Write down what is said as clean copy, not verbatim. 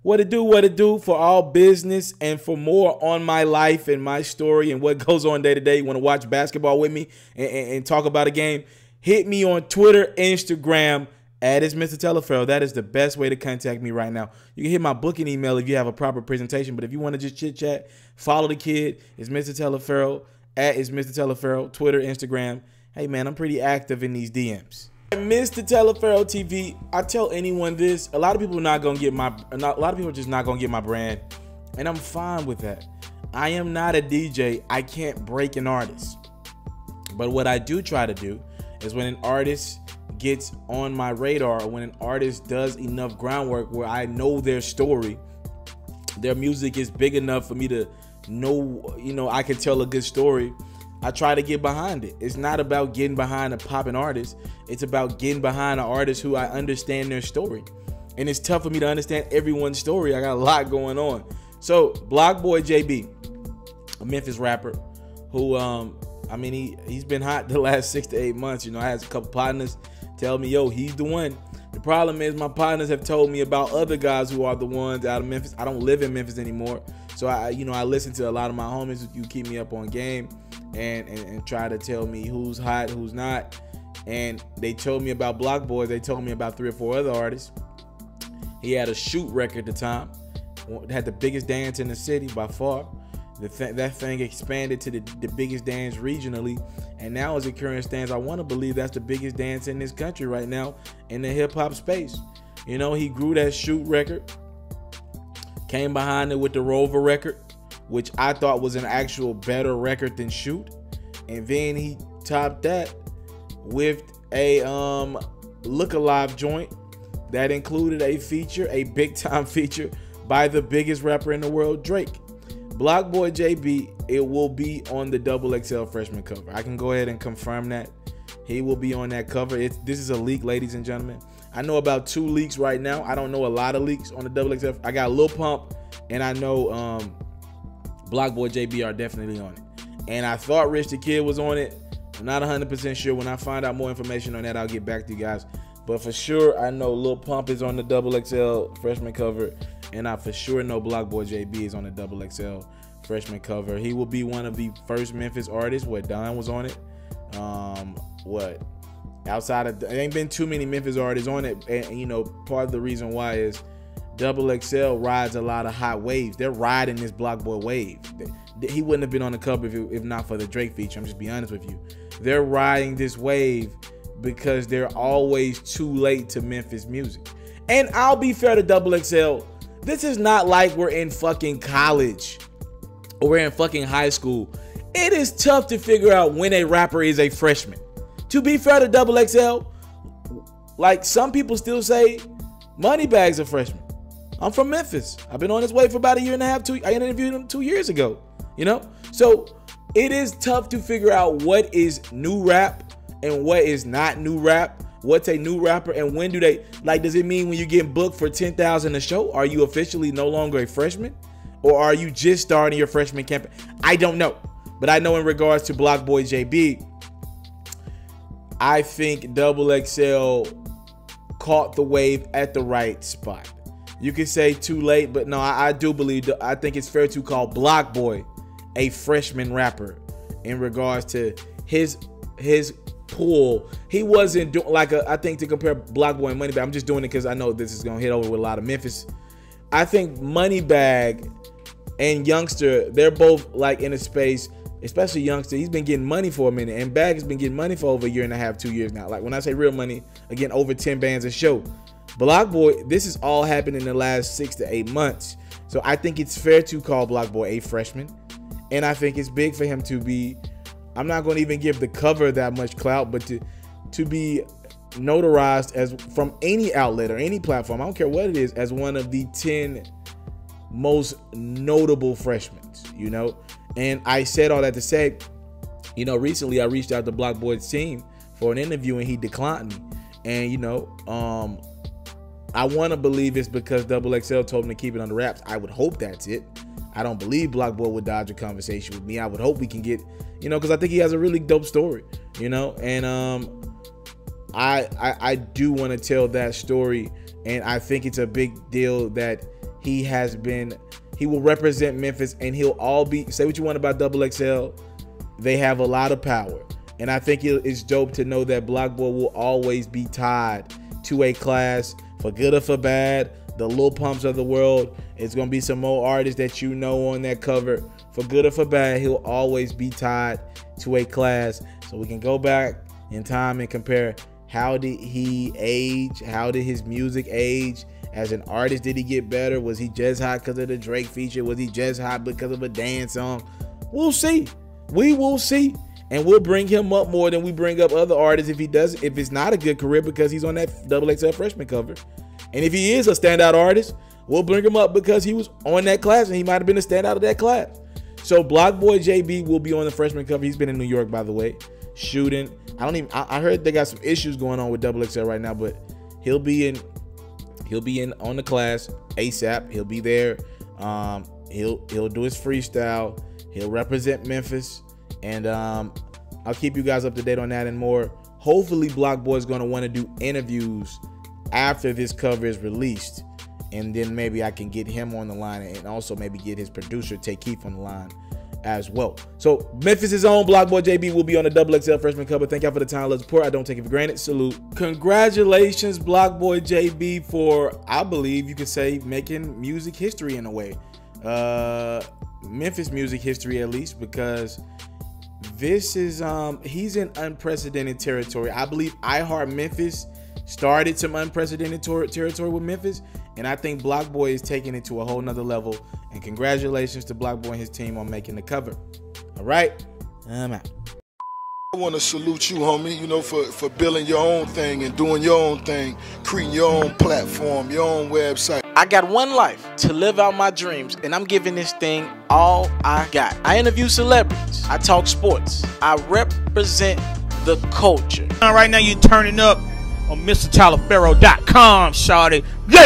What it do for all business and for more on my life and my story and what goes on day to day. You want to watch basketball with me and talk about a game? Hit me on Twitter, Instagram, at itsmrtaliaferro. That is the best way to contact me right now. You can hit my booking email if you have a proper presentation, but if you want to just chit chat, follow the kid. It's Mr. Taliaferro, at itsmrtaliaferro, Twitter, Instagram. Hey man, I'm pretty active in these DMs. Mr. Taliaferro TV, I tell anyone this, a lot of people are not gonna get my, a lot of people are just not gonna get my brand, and I'm fine with that. I am not a DJ. I can't break an artist. But what I do try to do is when an artist gets on my radar, when an artist does enough groundwork where I know their story, their music is big enough for me to know, you know, I can tell a good story, I try to get behind it. It's not about getting behind a popping artist. It's about getting behind an artist who I understand their story. And it's tough for me to understand everyone's story. I got a lot going on. So Blocboy JB, a Memphis rapper who, I mean, he's been hot the last 6 to 8 months. You know, I had a couple partners tell me, yo, he's the one. The problem is my partners have told me about other guys who are the ones out of Memphis. I don't live in Memphis anymore. So I listen to a lot of my homies who keep me up on game and try to tell me who's hot, who's not. And they told me about Blocboy. They told me about 3 or 4 other artists. He had a shoot record at the time. Had the biggest dance in the city by far. That thing expanded to the biggest dance regionally. And now as it current stands, I want to believe that's the biggest dance in this country right now in the hip hop space. You know, he grew that shoot record. Came behind it with the Rover record, which I thought was an actual better record than Shoot. And then he topped that with a Look Alive joint that included a feature, a big time feature by the biggest rapper in the world, Drake. Blocboy JB, it will be on the XXL freshman cover. I can go ahead and confirm that. He will be on that cover. This is a leak, ladies and gentlemen. I know about 2 leaks right now. I don't know a lot of leaks on the XXL. I got Lil Pump, and I know Blocboy JB are definitely on it. And I thought Rich the Kid was on it. I'm not 100% sure. When I find out more information on that, I'll get back to you guys. But for sure, I know Lil Pump is on the XXL freshman cover, and I for sure know Blocboy JB is on the XXL freshman cover. He will be one of the first Memphis artists. What, Don was on it? Outside of, there ain't been too many Memphis artists on it, and you know, part of the reason why is XXL rides a lot of hot waves. They're riding this Blocboy wave. He wouldn't have been on the cover if not for the Drake feature. I'm just being honest with you. They're riding this wave because they're always too late to Memphis music. And I'll be fair to XXL. This is not like we're in fucking college or we're in fucking high school. It is tough to figure out when a rapper is a freshman. To be fair to XXL, like some people still say Moneybag's a freshman. I'm from Memphis. I've been on this way for about 1.5 years. I interviewed him 2 years ago, you know? So it is tough to figure out what is new rap and what is not new rap. What's a new rapper and when do they, like, does it mean when you get booked for 10,000 a show, are you officially no longer a freshman? Or are you just starting your freshman campaign? I don't know. But I know in regards to Blocboy JB, I think XXL caught the wave at the right spot. You could say too late, but no, I do believe, I think it's fair to call Blocboy a freshman rapper in regards to his pull. He wasn't doing like I think to compare Blocboy and Moneybag, I'm just doing it because I know this is gonna hit over with a lot of Memphis. I think Moneybag and Youngster, they're both like in a space, especially Youngster, he's been getting money for a minute, and Bag has been getting money for over 1.5 years, 2 years now. Like when I say real money, again, over 10 bands a show. Blocboy, this is all happened in the last 6 to 8 months. So I think it's fair to call Blocboy a freshman. And I think it's big for him to be, I'm not going to even give the cover that much clout, but to be notarized as from any outlet or any platform, I don't care what it is, as one of the 10 most notable freshmen, you know? And I said all that to say, you know, recently I reached out to Blocboy's team for an interview and he declined me. And, you know, I want to believe it's because XXL told him to keep it under wraps. I would hope that's it. I don't believe Blocboy would dodge a conversation with me. I would hope we can get, you know, because I think he has a really dope story, you know, and I do want to tell that story, and I think it's a big deal that he will represent Memphis, and he'll all be, say what you want about XXL, they have a lot of power. And I think it's dope to know that Blocboy will always be tied to a class, for good or for bad. The Lil Pumps of the world, it's going to be some more artists that you know on that cover. For good or for bad, he'll always be tied to a class. So we can go back in time and compare, how did he age? How did his music age? As an artist, did he get better? Was he just hot because of the Drake feature? Was he just hot because of a dance song? We'll see. We will see. And we'll bring him up more than we bring up other artists if it's not a good career, because he's on that XXL freshman cover. And if he is a standout artist, we'll bring him up because he was on that class and he might have been a standout of that class. So Blocboy JB will be on the freshman cover. He's been in New York, by the way, shooting. I heard they got some issues going on with XXL right now, but he'll be in on the class ASAP. He'll be there. He'll do his freestyle. He'll represent Memphis. And I'll keep you guys up to date on that and more. Hopefully Blocboy is going to want to do interviews after this cover is released, and then maybe I can get him on the line, and also maybe get his producer Tay Keith on the line as well. So Memphis' own Blocboy JB will be on the XXL freshman cover. Thank y'all for the time, love, support. I don't take it for granted. Salute. Congratulations, Blocboy JB, for, I believe you could say, making music history in a way. Memphis music history, at least, because this is he's in unprecedented territory. I believe I Heart Memphis started some unprecedented territory with Memphis, and I think Blocboy is taking it to a whole nother level. And congratulations to Blocboy and his team on making the cover. All right, I'm out. I want to salute you, homie, you know, for building your own thing and doing your own thing, creating your own platform, your own website. I got one life to live out my dreams, and I'm giving this thing all I got. I interview celebrities. I talk sports. I represent the culture. Right now, you're turning up on MrTaliaferro.com, shawty.